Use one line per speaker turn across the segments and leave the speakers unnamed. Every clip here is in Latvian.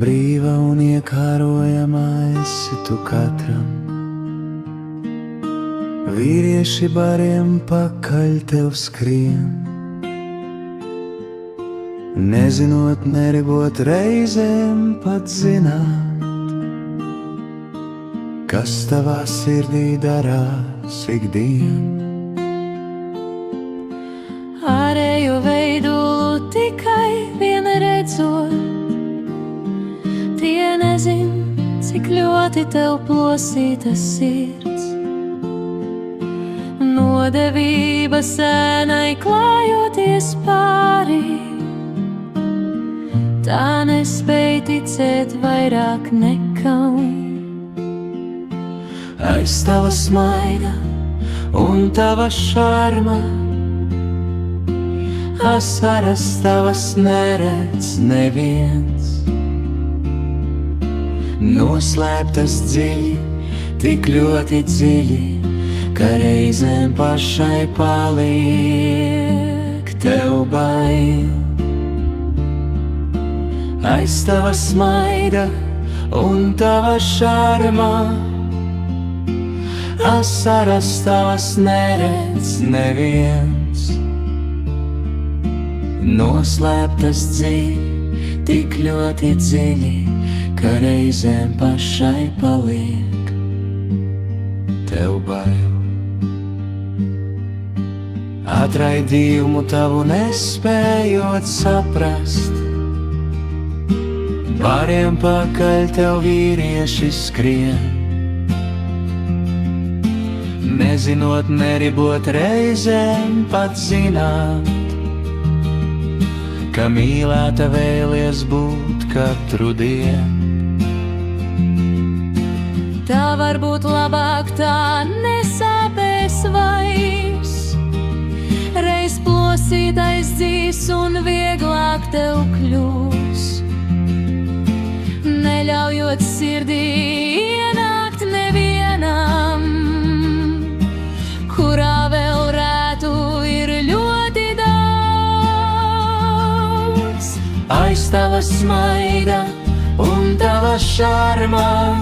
brīva un iekārojama esi tu katram. Vīrieši bariem pakaļ tev skrien, nezinot, neribot reizēm pat zināt, kas tavā sirdī darās ikdien.
Ārējo veidolu tikai vien redzot, tie nezin, cik ļoti tev plosīta sirds. Nodevība sēnai klājoties pārī, tā nespēj ticēt vairāk nekam.
Aiz tava smaida un tava šarma, asaras tavas neredz neviens. Noslēptas dziļi, tik ļoti dziļi, ka reizēm pašai paliek tev bail. Aiz tava smaida un tava šarma, asaras tavas neredz neviens. Noslēptas dziļi, tik ļoti dziļi, ka reizēm pašai paliek tev bail. Atraidījumu tavu nespējot saprast, bariem pakaļ tev vīrieši skrien, nezinot, neribot reizēm pat zināt, ka mīlēta vēlies būt katru dienu.
Tā varbūt labāk tā nesāpēs vairs, reiz plosītais dzīs un vieglāk tev kļūs, neļaujot sirdī ienākt nevienam, kurā vēl rētu ir ļoti daudz.
Aiz tava smaida un tava šarma,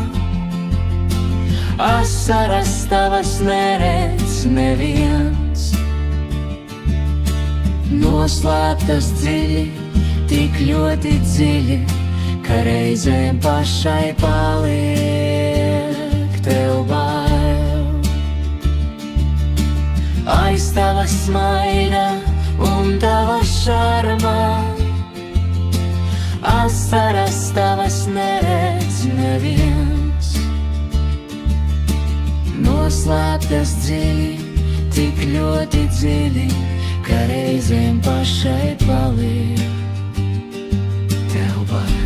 asaras tavas neredz neviens. Noslēptas dziļi, tik ļoti dziļi, ka reizēm pašai paliek tev bail. Aiz tava smaida un tava šarma, asaras tavas neredz neviens. Noslēptas dziļi, tik ļoti dziļi, ka reizēm pašai paliek tev bail.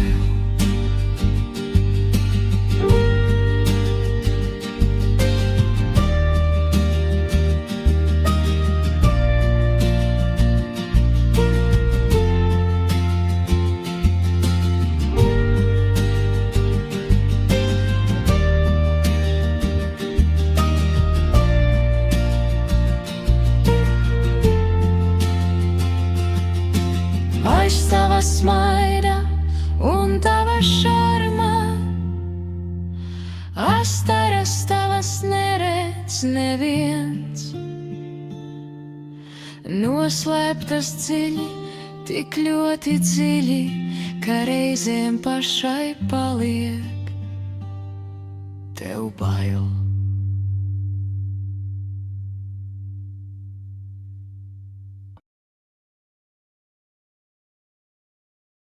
Aiz tava smaida un tava šarma, asaras tavas neredz neviens. Noslēptas dziļi, tik ļoti dziļi, ka reizēm pašai paliek tev bail.